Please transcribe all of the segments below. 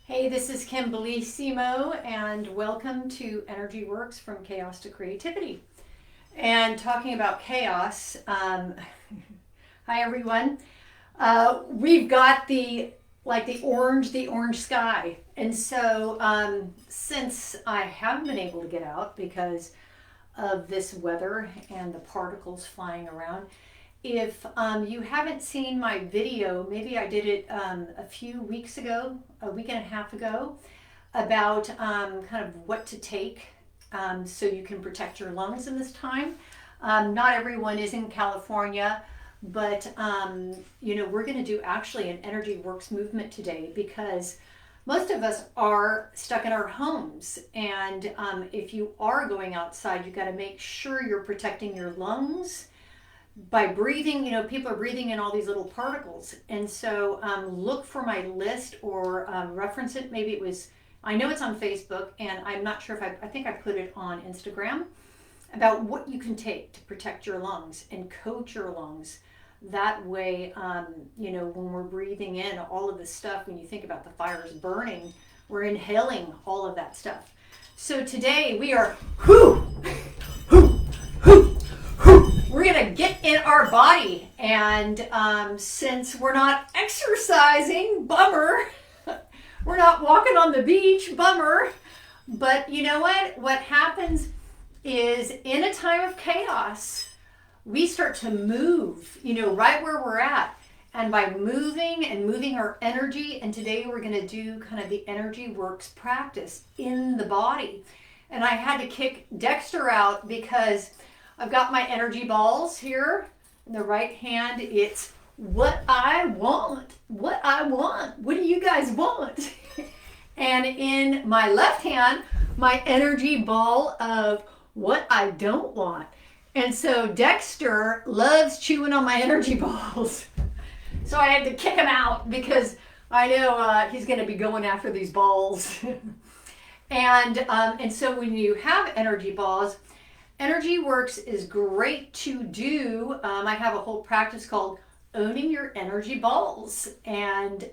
Hey, this is Kim Bellissimo, and welcome to EnergyWorks from Chaos to Creativity. And talking about chaos, hi everyone. We've got the orange sky, and so since I haven't been able to get out because of this weather and the particles flying around, if you haven't seen my video, maybe I did it a few weeks ago, a week and a half ago, about kind of what to take so you can protect your lungs in this time. Not everyone is in California, but we're going to do actually an Energy Works movement today because most of us are stuck in our homes. And if you are going outside, you've got to make sure you're protecting your lungs by breathing. People are breathing in all these little particles. And so look for my list or reference it. Maybe it was, I know it's on Facebook, and I'm not sure if I think I put it on Instagram about what you can take to protect your lungs and coat your lungs. That way, when we're breathing in all of this stuff, when you think about the fires burning, we're inhaling all of that stuff. So today we are, we're going to get in our body. And since we're not exercising, bummer, we're not walking on the beach, bummer. But you know what? What happens is in a time of chaos, we start to move, right where we're at. And by moving our energy, and today we're going to do kind of the EnergyWorks practice in the body. And I had to kick Dexter out because I've got my energy balls here. In the right hand, it's what I want. What I want. What do you guys want? And in my left hand, my energy ball of what I don't want. And so Dexter loves chewing on my energy balls. So I had to kick him out because I know he's going to be going after these balls. And so when you have energy balls, EnergyWorks is great to do. I have a whole practice called owning your energy balls. And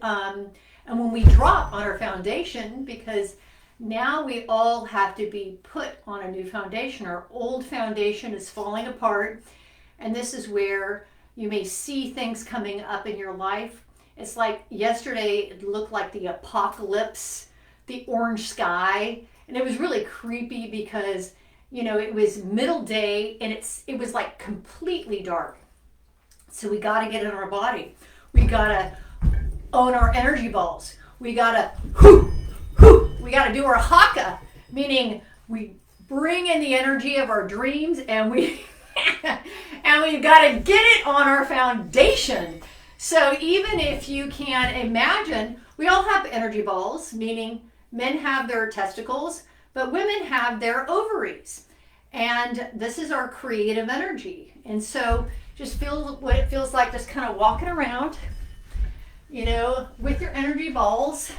when we drop on our foundation, because now we all have to be put on a new foundation. Our old foundation is falling apart. And this is where you may see things coming up in your life. It's like yesterday, it looked like the apocalypse, the orange sky. And it was really creepy because it was middle day and it was like completely dark. So we got to get in our body. We got to own our energy balls. We got to we got to do our haka, meaning we bring in the energy of our dreams and we got to get it on our foundation. So even if you can imagine, we all have energy balls, meaning men have their testicles, but women have their ovaries. And this is our creative energy. And so just feel what it feels like just kind of walking around, with your energy balls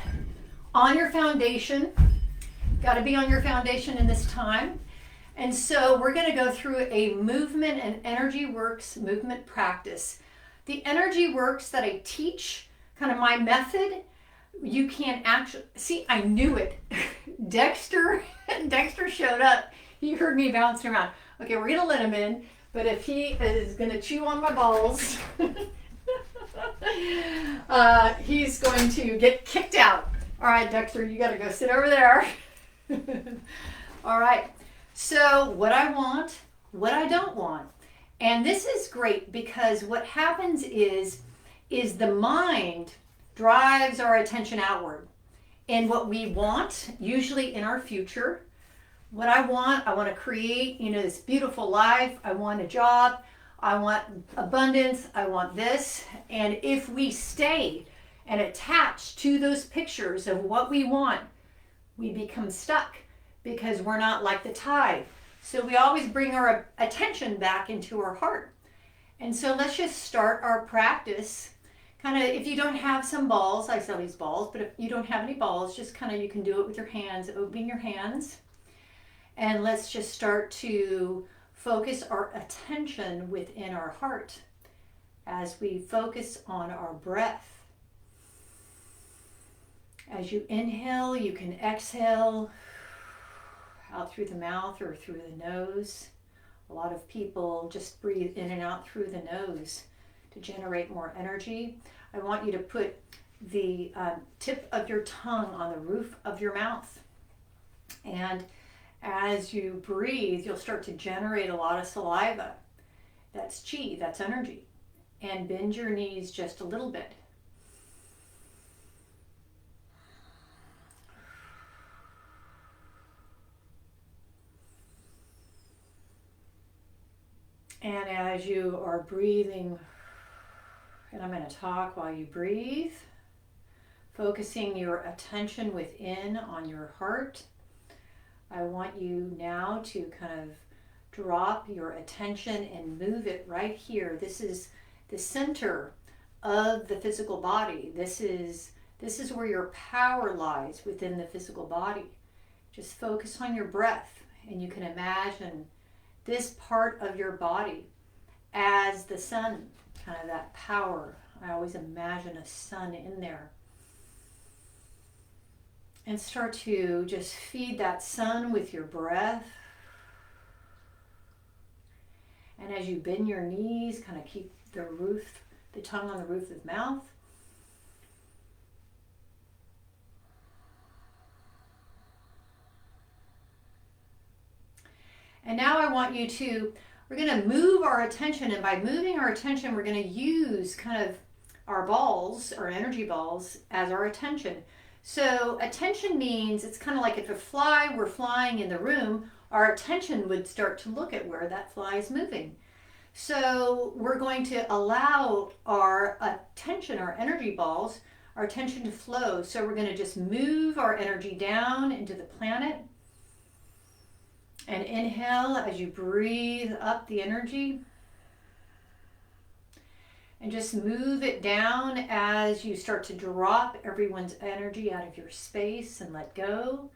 on your foundation. Got to be on your foundation in this time. And so we're going to go through a movement and EnergyWorks movement practice. The EnergyWorks that I teach, kind of my method, you can actually see. I knew it. Dexter showed up. He heard me bouncing around. Okay, we're gonna let him in, but if he is gonna chew on my balls, he's going to get kicked out. All right, Dexter, you gotta go sit over there. All right. So what I want, what I don't want. And this is great because what happens is the mind drives our attention outward. And what we want, usually in our future, what I want to create, this beautiful life. I want a job. I want abundance. I want this. And if we stay and attach to those pictures of what we want, we become stuck because we're not like the tide. So we always bring our attention back into our heart. And so let's just start our practice. Kind of, if you don't have some balls, I sell these balls, but if you don't have any balls, just kind of, you can do it with your hands, opening your hands. And let's just start to focus our attention within our heart as we focus on our breath. As you inhale, you can exhale out through the mouth or through the nose. A lot of people just breathe in and out through the nose to generate more energy. I want you to put the tip of your tongue on the roof of your mouth. And as you breathe, you'll start to generate a lot of saliva. That's chi, that's energy. And bend your knees just a little bit. And as you are breathing, and I'm going to talk while you breathe, focusing your attention within on your heart, I want you now to kind of drop your attention and move it right here. This is the center of the physical body. This is where your power lies within the physical body. Just focus on your breath, and you can imagine this part of your body as the sun, kind of that power. I always imagine a sun in there. And start to just feed that sun with your breath. And as you bend your knees, kind of keep the tongue on the roof of the mouth. And now I want you to, we're going to move our attention, and by moving our attention, we're going to use kind of our balls, our energy balls, as our attention. So attention means, it's kind of like if a fly were flying in the room, our attention would start to look at where that fly is moving. So we're going to allow our attention, our energy balls, our attention to flow. So we're going to just move our energy down into the planet. And inhale as you breathe up the energy. And just move it down as you start to drop everyone's energy out of your space and let go.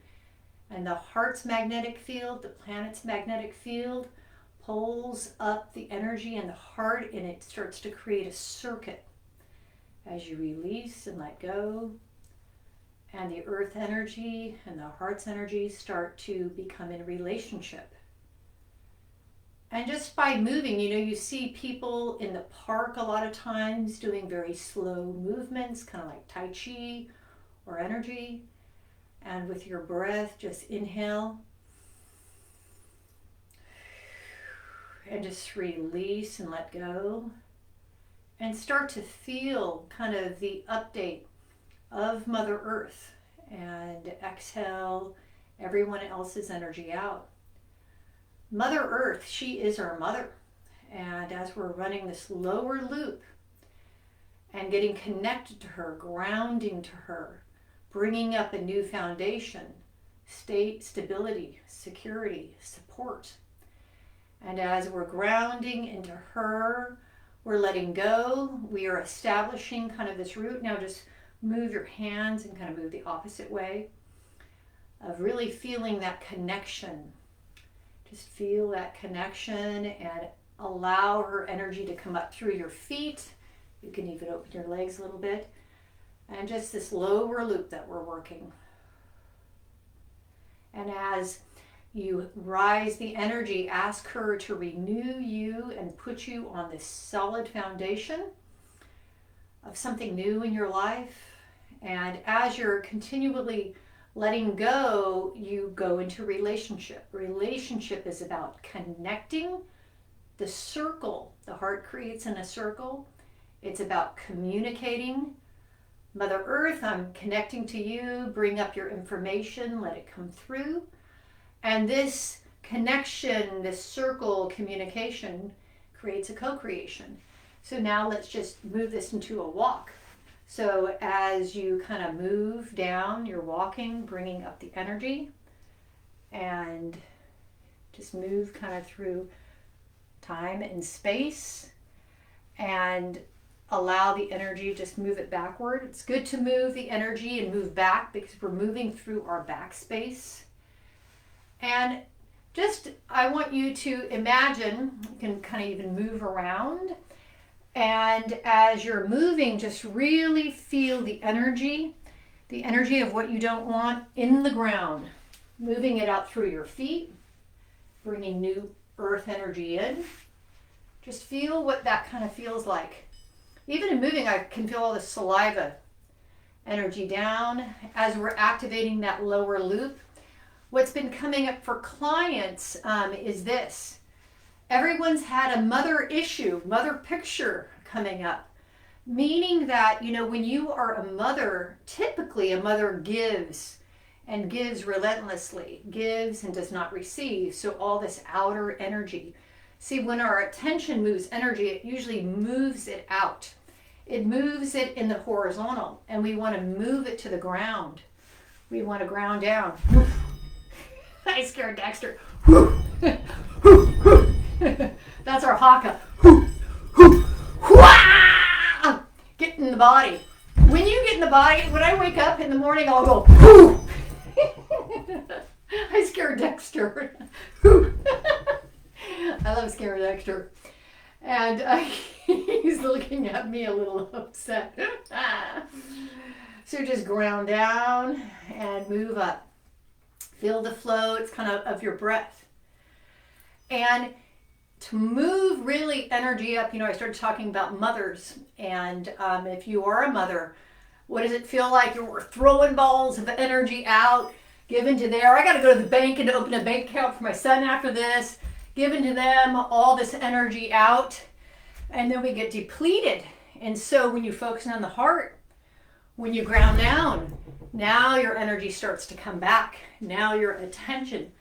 And the heart's magnetic field, the planet's magnetic field, pulls up the energy in the heart, and it starts to create a circuit as you release and let go. And the earth energy and the heart's energy start to become in relationship. And just by moving, you see people in the park a lot of times doing very slow movements, kind of like Tai Chi or energy. And with your breath, just inhale. And just release and let go. And start to feel kind of the update of Mother Earth, and exhale everyone else's energy out. Mother Earth, she is our mother. And as we're running this lower loop and getting connected to her, grounding to her, bringing up a new foundation, stability, security, support. And as we're grounding into her, we're letting go. We are establishing kind of this root. Now just move your hands and kind of move the opposite way of really feeling that connection. Just feel that connection and allow her energy to come up through your feet. You can even open your legs a little bit. And just this lower loop that we're working. And as you rise the energy, ask her to renew you and put you on this solid foundation of something new in your life. And as you're continually letting go, you go into relationship. Relationship is about connecting the circle the heart creates in a circle. It's about communicating. Mother Earth, I'm connecting to you. Bring up your information. Let it come through. And this connection, this circle communication creates a co-creation. So now let's just move this into a walk. So as you kind of move down, you're walking, bringing up the energy, and just move kind of through time and space, and allow the energy, just move it backward. It's good to move the energy and move back because we're moving through our back space. And just, I want you to imagine, you can kind of even move around. And as you're moving, just really feel the energy the energy of what you don't want in the ground, moving it out through your feet, bringing new earth energy in. Just feel what that kind of feels like. Even in moving, I can feel all the saliva energy down as we're activating that lower loop. What's been coming up for clients is this. Everyone's had a mother issue, mother picture coming up. Meaning that, when you are a mother, typically a mother gives and gives relentlessly, gives and does not receive. So all this outer energy. See, when our attention moves energy, it usually moves it out. It moves it in the horizontal, and we want to move it to the ground. We want to ground down. I scared Dexter. That's our haka. Get in the body. When you get in the body, when I wake up in the morning, I'll go, whoo. I scared Dexter. I love scaring Dexter. And he's looking at me a little upset. So just ground down and move up. Feel the flow. It's kind of your breath. And to move really energy up, I started talking about mothers. And if you are a mother, what does it feel like? You're throwing balls of energy out, giving to there. I got to go to the bank and open a bank account for my son after this. Giving to them all this energy out. And then we get depleted. And so when you focus on the heart, when you ground down, now your energy starts to come back. Now your attention.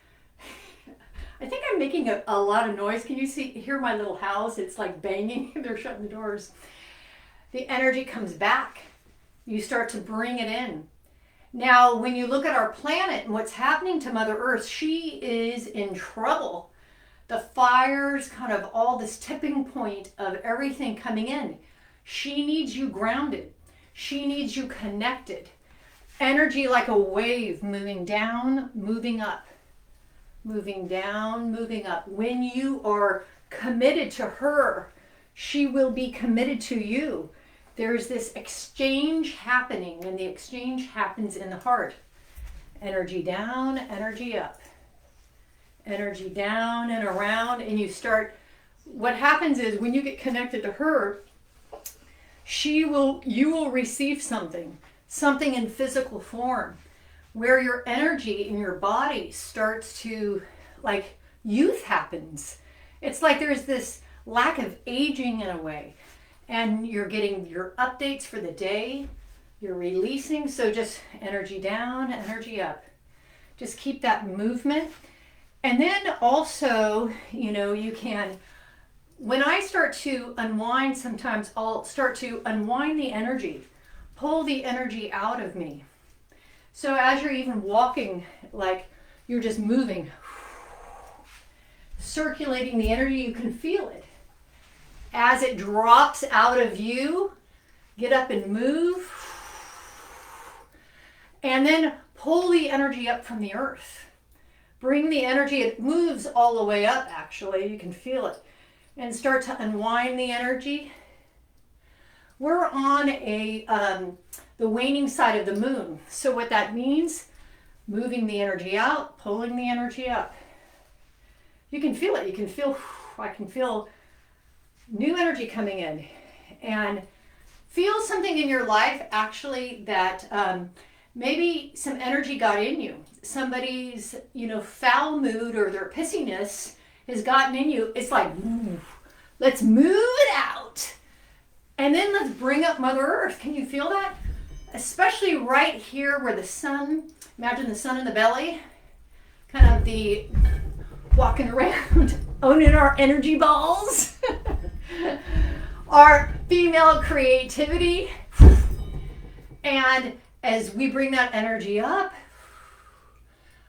I think I'm making a lot of noise. Can you hear my little house? It's like banging. They're shutting the doors. The energy comes back. You start to bring it in. Now, when you look at our planet and what's happening to Mother Earth, she is in trouble. The fires, kind of all this tipping point of everything coming in. She needs you grounded. She needs you connected. Energy like a wave moving down, moving up. Moving down, moving up. When you are committed to her, she will be committed to you. There's this exchange happening, and the exchange happens in the heart. Energy down, energy up. Energy down and around, and what happens is when you get connected to her, you will receive something in physical form, where your energy in your body starts to, like, youth happens. It's like there's this lack of aging in a way, and you're getting your updates for the day, you're releasing. So just energy down, energy up. Just keep that movement. And then also, you can, when I start to unwind, sometimes I'll start to unwind the energy, pull the energy out of me. So as you're even walking, like you're just moving, circulating the energy, you can feel it. As it drops out of you, get up and move. And then pull the energy up from the earth. Bring the energy, it moves all the way up actually, you can feel it. And start to unwind the energy. We're on the waning side of the moon. So what that means, moving the energy out, pulling the energy up. You can feel it, I can feel new energy coming in. And feel something in your life actually that maybe some energy got in you. Somebody's, foul mood or their pissiness has gotten in you. It's like, let's move it out. And then let's bring up Mother Earth. Can you feel that? Especially right here where the sun, imagine the sun in the belly, kind of the walking around, owning our energy balls, our female creativity. And as we bring that energy up,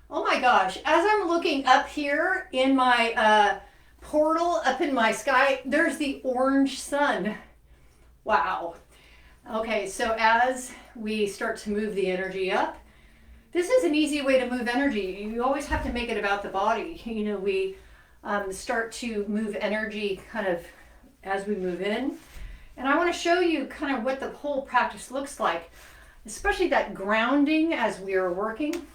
oh my gosh, as I'm looking up here in my portal, up in my sky, there's the orange sun. Wow. Okay, so as we start to move the energy up, this is an easy way to move energy. You always have to make it about the body. We start to move energy kind of as we move in. And I want to show you kind of what the whole practice looks like. especially that grounding as we are working.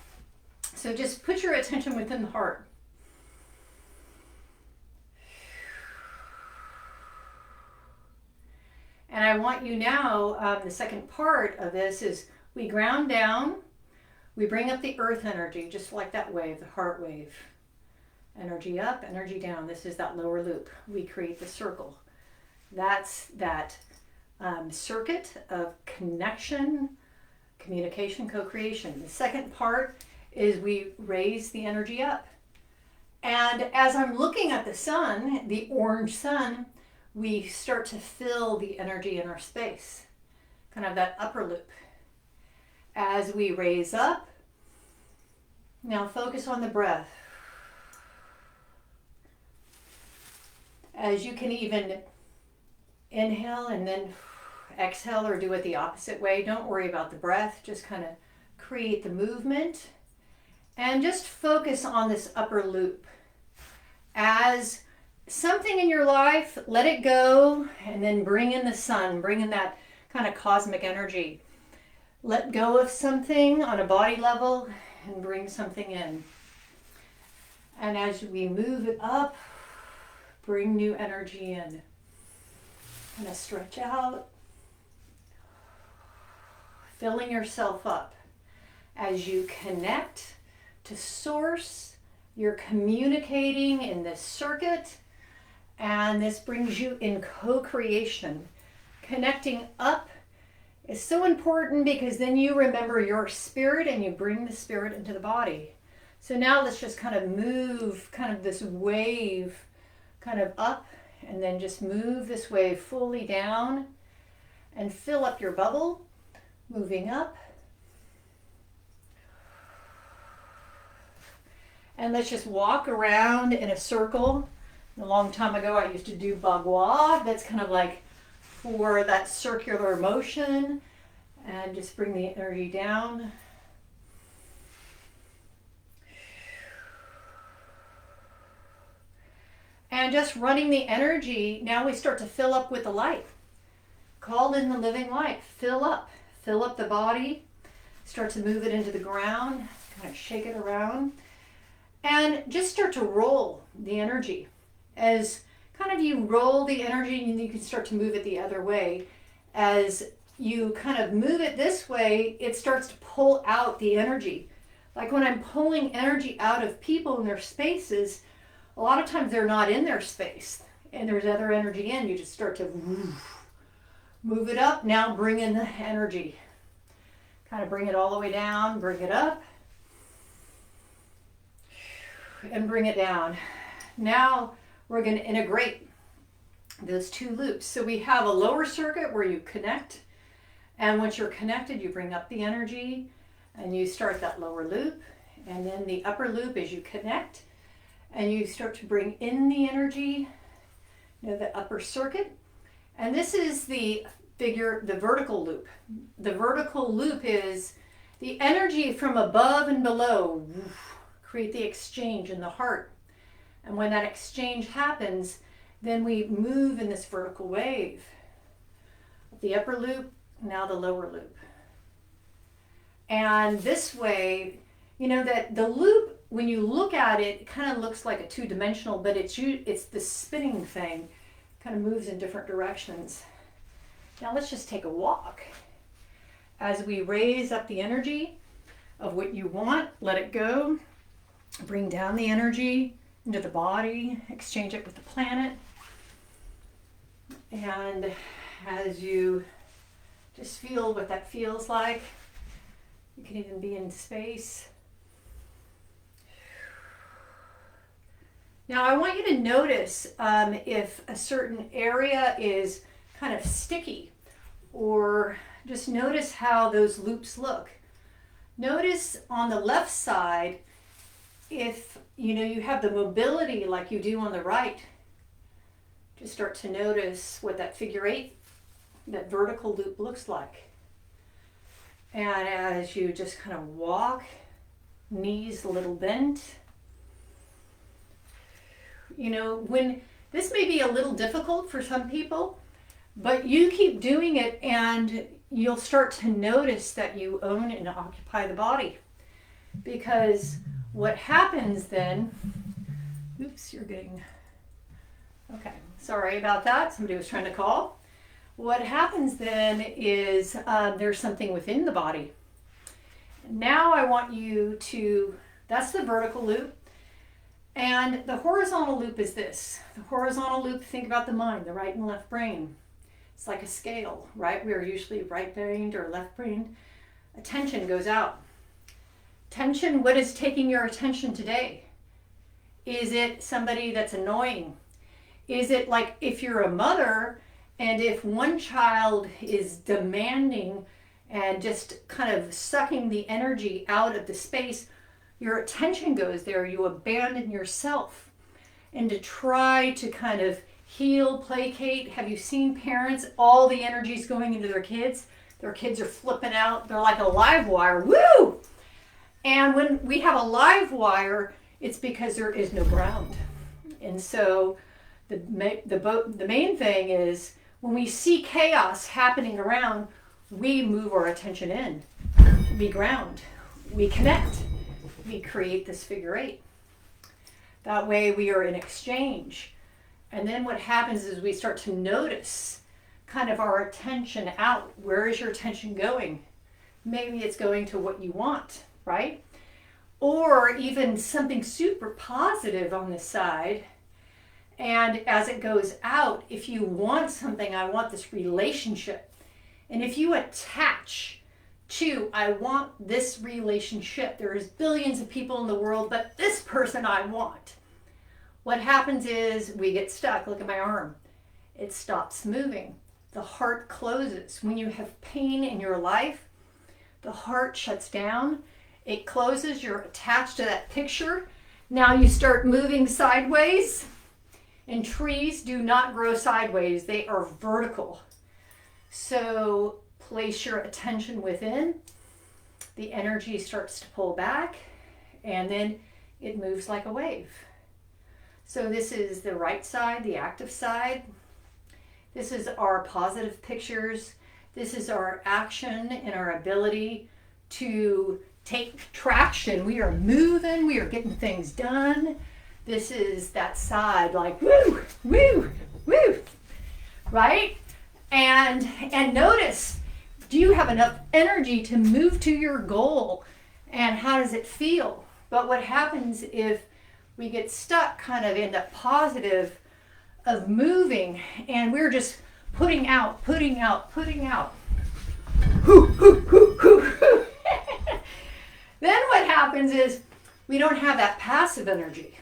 So just put your attention within the heart. And I want you now, the second part of this is we ground down, we bring up the earth energy, just like that wave, the heart wave. Energy up, energy down. This is that lower loop. We create the circle. That's that circuit of connection, communication, co-creation. The second part is we raise the energy up. And as I'm looking at the sun, the orange sun, we start to fill the energy in our space, kind of that upper loop. As we raise up, now focus on the breath. As you can even inhale and then exhale or do it the opposite way. Don't worry about the breath, just kind of create the movement and just focus on this upper loop. As something in your life, let it go and then bring in the sun, bring in that kind of cosmic energy. Let go of something on a body level and bring something in. And as we move it up, bring new energy in. Kind of stretch out, filling yourself up. As you connect to source, you're communicating in this circuit, and this brings you in co-creation. Connecting up is so important because then you remember your spirit and you bring the spirit into the body. So now let's just kind of move kind of this wave kind of up, and then just move this wave fully down and fill up your bubble, moving up. And let's just walk around in a circle. A long time ago, I used to do bagua. That's kind of like for that circular motion. And just bring the energy down. And just running the energy, now we start to fill up with the light. Call in the living light. Fill up the body. Start to move it into the ground. Kind of shake it around. And just start to roll the energy. As kind of you roll the energy, and you can start to move it the other way. As you kind of move it this way, it starts to pull out the energy. Like when I'm pulling energy out of people in their spaces, a lot of times they're not in their space and there's other energy in. You just start to move it up. Now bring in the energy. Kind of bring it all the way down, bring it up, and bring it down. Now we're going to integrate those two loops. So we have a lower circuit where you connect, and once you're connected, you bring up the energy and you start that lower loop, and then the upper loop is you connect and you start to bring in the energy, the upper circuit. And this is the vertical loop. The vertical loop is the energy from above and below. Create the exchange in the heart. And when that exchange happens, then we move in this vertical wave. The upper loop, now the lower loop. And this way, that the loop, when you look at it, it kind of looks like a two-dimensional, but it's the spinning thing. Kind of moves in different directions. Now let's just take a walk. As we raise up the energy of what you want, let it go. Bring down the energy into the body, exchange it with the planet. And as you just feel what that feels like, you can even be in space. Now I want you to notice if a certain area is kind of sticky, or just notice how those loops look. Notice on the left side, if you have the mobility like you do on the right, just start to notice what that figure eight, that vertical loop looks like. And as you just kind of walk, knees a little bent, when this may be a little difficult for some people, but you keep doing it and you'll start to notice that you own and occupy the body. Because what happens then, oops, you're getting, okay, sorry about that. Somebody was trying to call. What happens then is there's something within the body. Now I want you to, that's the vertical loop. And the horizontal loop is this. The horizontal loop, think about the mind, the right and left brain. It's like a scale, right? We are usually right-brained or left-brained. Attention goes out. Attention, what is taking your attention today? Is it somebody that's annoying? Is it like if you're a mother and if one child is demanding and just kind of sucking the energy out of the space, your attention goes there, you abandon yourself. And to try to kind of heal, placate, have you seen parents, all the energy's going into their kids? Their kids are flipping out, they're like a live wire, woo! And when we have a live wire, it's because there is no ground. And so the main thing is when we see chaos happening around, we move our attention in. We ground. We connect. We create this figure eight. That way we are in exchange. And then what happens is we start to notice kind of our attention out. Where is your attention going? Maybe it's going to what you want, right? Or even something super positive on the side. And as it goes out, if you want something, I want this relationship. And if you attach to, I want this relationship, there's billions of people in the world, but this person I want. What happens is we get stuck. Look at my arm. It stops moving. The heart closes. When you have pain in your life, the heart shuts down. It closes. You're attached to that picture. Now you start moving sideways. And trees do not grow sideways. They are vertical. So place your attention within. The energy starts to pull back. And then it moves like a wave. So this is the right side, the active side. This is our positive pictures. This is our action and our ability to take traction. We are moving, we are getting things done. This is that side like woo, woo, woo, right? And notice, do you have enough energy to move to your goal? And how does it feel? But what happens if we get stuck kind of in that positive of moving and we're just putting out. Hoo, hoo, hoo, hoo, hoo. Then what happens is we don't have that passive energy.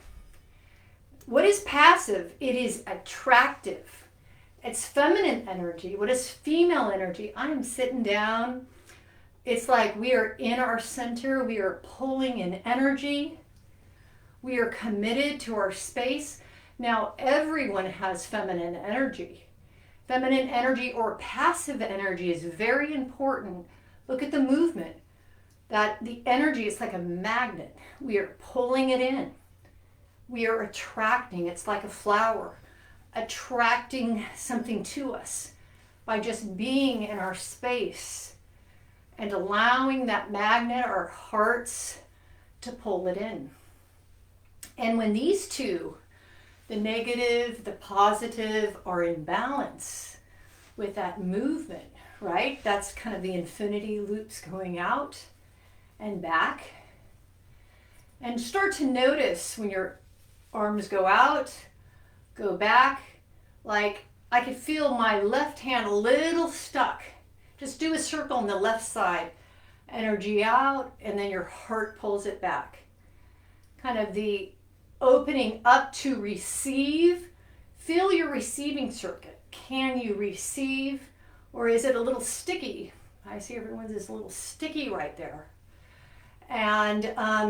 What is passive? It is attractive. It's feminine energy. What is female energy? I am sitting down. It's like we are in our center. We are pulling in energy. We are committed to our space. Now, everyone has feminine energy. Feminine energy or passive energy is very important. Look at the movement. That the energy is like a magnet. We are pulling it in. We are attracting. It's like a flower, attracting something to us by just being in our space and allowing that magnet, our hearts, to pull it in. And when these two, the negative, the positive, are in balance with that movement, right? That's kind of the infinity loops going out and back. And start to notice when your arms go out, go back, like I could feel my left hand a little stuck. Just do a circle on the left side. Energy out, and then your heart pulls it back. Kind of the opening up to receive. Feel your receiving circuit. Can you receive, or is it a little sticky? I see everyone's just a little sticky right there. And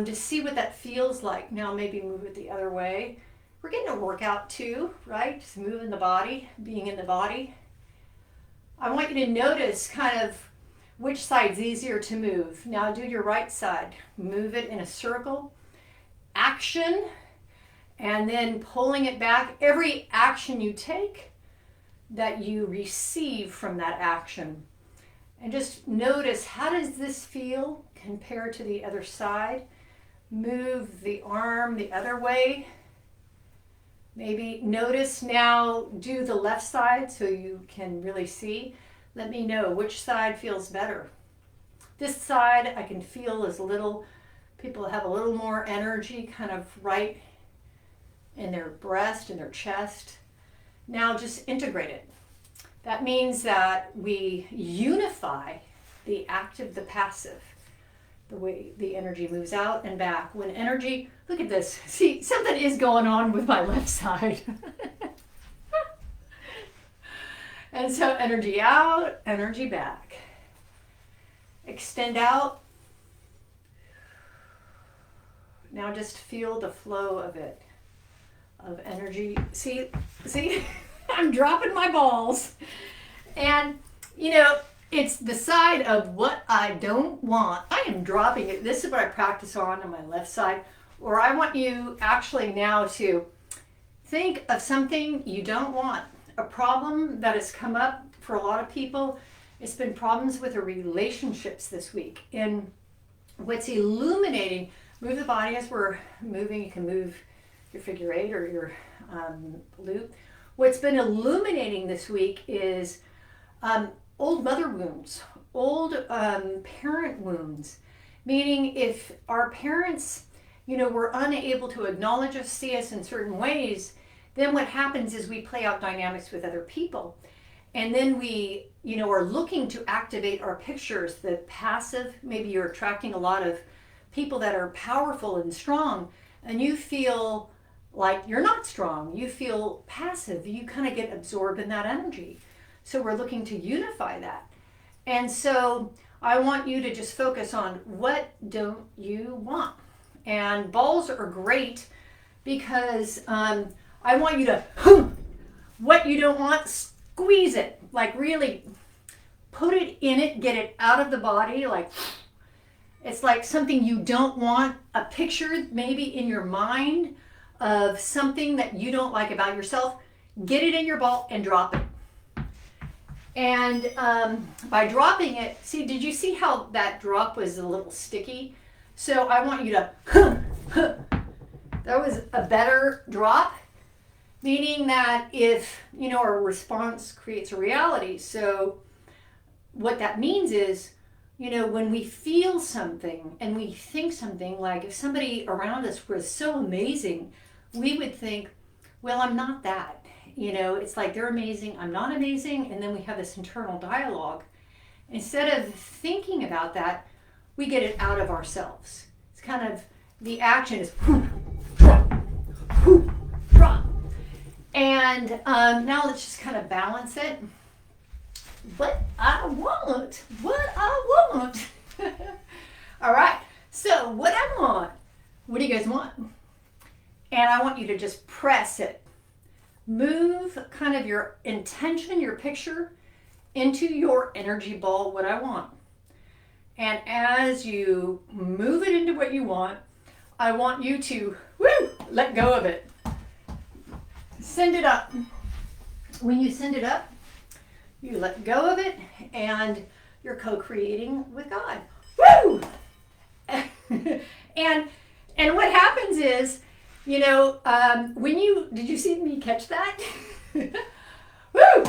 to see what that feels like. Now maybe move it the other way. We're getting a workout too, right? Just moving the body, being in the body. I want you to notice kind of which side's easier to move. Now do your right side. Move it in a circle. Action. And then pulling it back. Every action you take, that you receive from that action. And just notice, how does this feel compared to the other side? Move the arm the other way. Maybe notice now, do the left side so you can really see. Let me know which side feels better. This side I can feel is a little, people have a little more energy kind of right in their breast and their chest. Now just integrate it. That means that we unify the active, the passive, the way the energy moves out and back. When energy, look at this. See, something is going on with my left side. And so energy out, energy back. Extend out. Now just feel the flow of it, of energy. See, I'm dropping my balls. And, you know, it's the side of what I don't want. I am dropping it. This is what I practice on my left side. Or I want you actually now to think of something you don't want. A problem that has come up for a lot of people. It's been problems with the relationships this week. And what's illuminating, move the body as we're moving. You can move your figure eight or your loop. What's been illuminating this week is old mother wounds, old parent wounds. Meaning if our parents, you know, were unable to acknowledge us, see us in certain ways, then what happens is we play out dynamics with other people. And then we, you know, are looking to activate our pictures, the passive. Maybe you're attracting a lot of people that are powerful and strong, and you feel like you're not strong. You feel passive. You kind of get absorbed in that energy. So we're looking to unify that. And so I want you to just focus on what don't you want. And balls are great because I want you to, what you don't want, squeeze it. Like really put it in it, get it out of the body. Like it's like something you don't want, a picture maybe in your mind of something that you don't like about yourself. Get it in your ball and drop it. And by dropping it, see, did you see how that drop was a little sticky? So I want you to, that was a better drop, meaning that if, you know, our response creates a reality. So what that means is, you know, when we feel something and we think something, like if somebody around us was so amazing, we would think, well, I'm not that. You know, it's like they're amazing, I'm not amazing, and then we have this internal dialogue. Instead of thinking about that, we get it out of ourselves. It's kind of, the action is drop, drop. And now let's just kind of balance it. What I want. All right, so what I want, what do you guys want? And I want you to just press it. Move kind of your intention, your picture, into your energy ball, what I want. And as you move it into what you want, I want you to, let go of it. Send it up. When you send it up, you let go of it, and you're co-creating with God. Woo! And what happens is, you know, when did you see me catch that? Woo!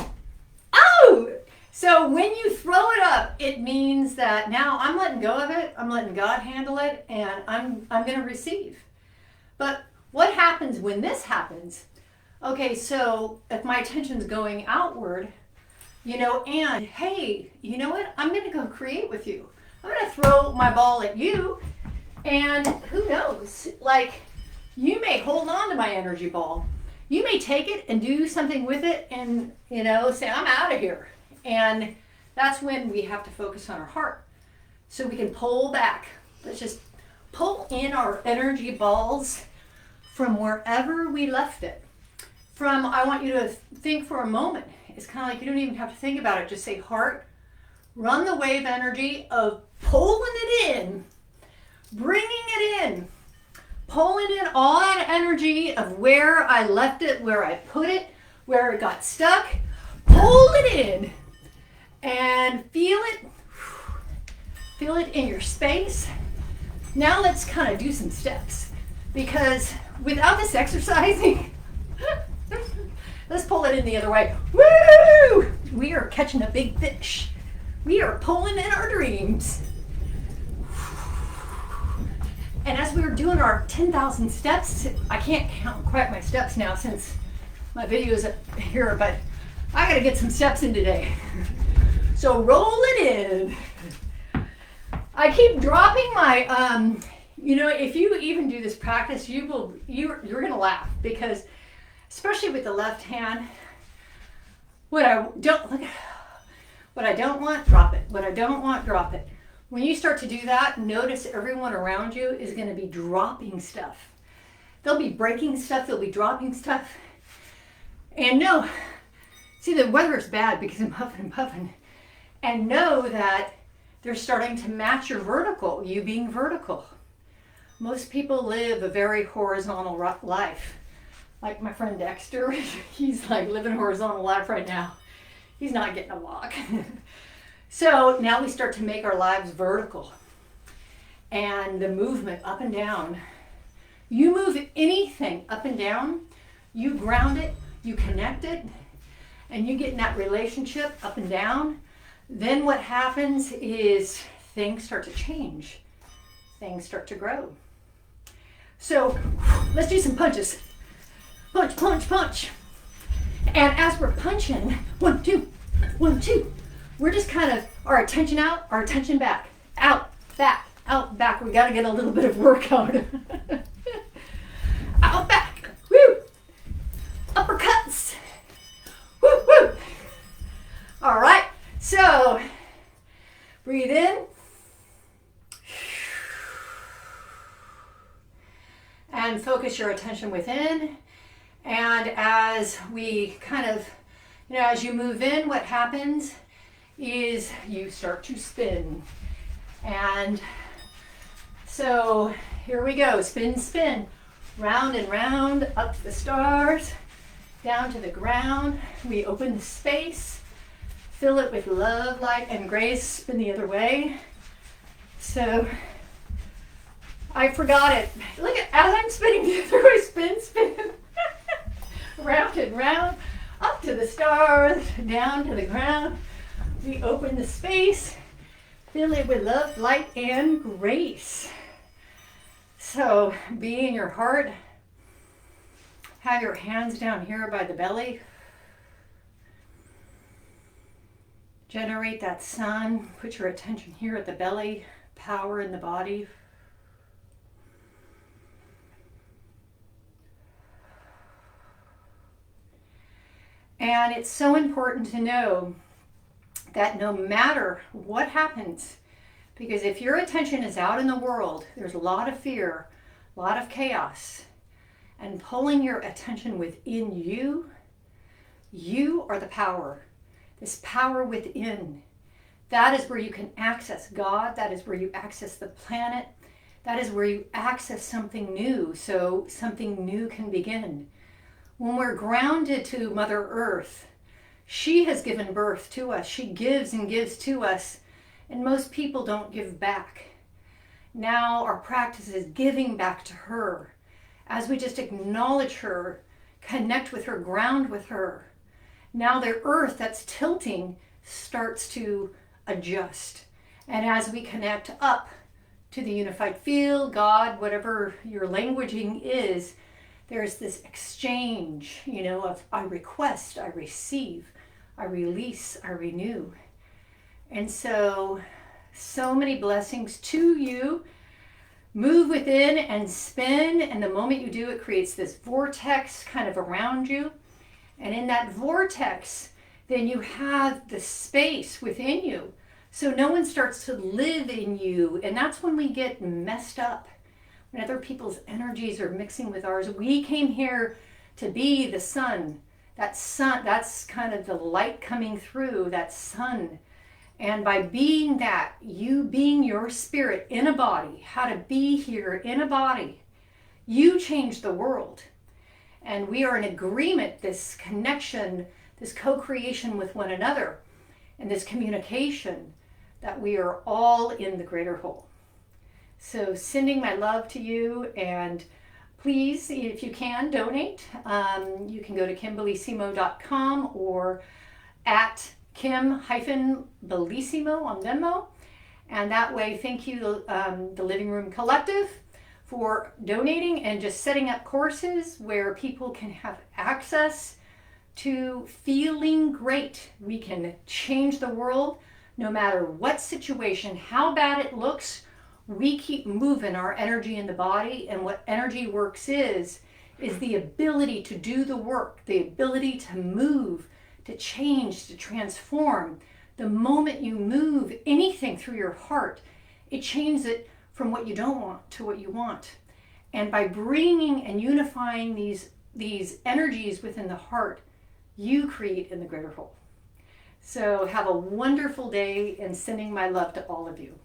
Oh! So when you throw it up, it means that now I'm letting go of it, I'm letting God handle it, and I'm going to receive. But what happens when this happens? Okay, so if my attention's going outward, you know, and hey, you know what? I'm going to go create with you. I'm going to throw my ball at you, and who knows? Like, you may hold on to my energy ball. You may take it and do something with it and, you know, say, I'm out of here. And that's when we have to focus on our heart. So we can pull back. Let's just pull in our energy balls from wherever we left it. I want you to think for a moment. It's kind of like you don't even have to think about it. Just say heart. Run the wave energy of pulling it in, bringing it in. Pulling in all that energy of where I left it, where I put it, where it got stuck. Pull it in and feel it. Feel it in your space. Now let's kind of do some steps, because without this exercising, let's pull it in the other way. Woo! We are catching a big fish. We are pulling in our dreams. And as we were doing our 10,000 steps, I can't count quite my steps now since my video is up here, but I gotta get some steps in today. So roll it in. I keep dropping my, if you even do this practice, you're gonna laugh, because especially with the left hand, what I don't want, drop it. What I don't want, drop it. When you start to do that, notice everyone around you is going to be dropping stuff. They'll be breaking stuff, they'll be dropping stuff. And see, the weather is bad because I'm huffing and puffing. And know that they're starting to match your vertical, you being vertical. Most people live a very horizontal life. Like my friend Dexter, he's like living a horizontal life right now. He's not getting a walk. So now we start to make our lives vertical. And the movement up and down. You move anything up and down, you ground it, you connect it, and you get in that relationship up and down. Then what happens is things start to change. Things start to grow. So let's do some punches. Punch, punch, punch. And as we're punching, 1, 2, 1, 2, we're just kind of, our attention out, our attention back. Out, back, out, back. We got to get a little bit of workout. Out, back. Woo. Uppercuts. Woo, woo. All right. So, breathe in. And focus your attention within. And as we kind of, as you move in, what happens is you start to spin. And so here we go. Spin, spin. Round and round, up to the stars, down to the ground. We open the space. Fill it with love, light, and grace. Spin the other way. So I forgot it. Look at, as I'm spinning the other way, spin, spin. Round and round, up to the stars, down to the ground. We open the space, fill it with love, light, and grace. So be in your heart. Have your hands down here by the belly. Generate that sun. Put your attention here at the belly. Power in the body. And it's so important to know that no matter what happens, because if your attention is out in the world, there's a lot of fear, a lot of chaos, and pulling your attention within you, you are the power. This power within. That is where you can access God. That is where you access the planet. That is where you access something new, so something new can begin. When we're grounded to Mother Earth, she has given birth to us. She gives and gives to us, and most people don't give back. Now our practice is giving back to her. As we just acknowledge her, connect with her, ground with her, now the earth that's tilting starts to adjust. And as we connect up to the unified field, God, whatever your languaging is, there's this exchange, of I request, I receive, I release, I renew. And so many blessings to you. Move within and spin, and the moment you do, it creates this vortex kind of around you. And in that vortex, then you have the space within you. So no one starts to live in you. And that's when we get messed up. When other people's energies are mixing with ours. We came here to be the sun. That sun, that's kind of the light coming through, that sun. And by being that, you being your spirit in a body, how to be here in a body, you change the world. And we are in agreement, this connection, this co-creation with one another, and this communication, that we are all in the greater whole. So sending my love to you, and please, if you can, donate. You can go to KimBellissimo.com or at Kim-Bellissimo on Venmo. And that way, thank you, the Living Room Collective, for donating and just setting up courses where people can have access to feeling great. We can change the world no matter what situation, how bad it looks. We keep moving our energy in the body, and what EnergyWorks is the ability to do the work, the ability to move, to change, to transform. The moment you move anything through your heart, it changes it from what you don't want to what you want. And by bringing and unifying these energies within the heart, you create in the greater whole. So have a wonderful day, and sending my love to all of you.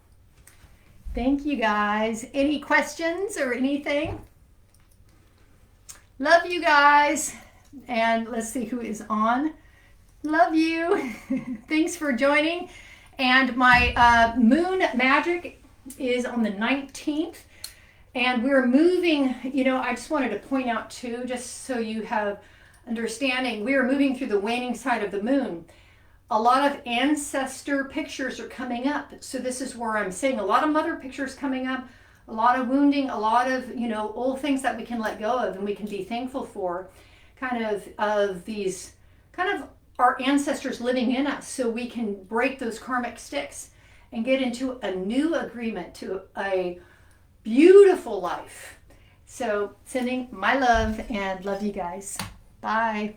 Thank you, guys. Any questions or anything? Love you guys. And let's see who is on. Love you. Thanks for joining. And my moon magic is on the 19th. And we're moving, I just wanted to point out too, just so you have understanding, we are moving through the waning side of the moon. A lot of ancestor pictures are coming up. So this is where I'm saying a lot of mother pictures coming up, a lot of wounding, a lot of, old things that we can let go of and we can be thankful for, kind of these, our ancestors living in us, so we can break those karmic sticks and get into a new agreement to a beautiful life. So sending my love, and love you guys. Bye.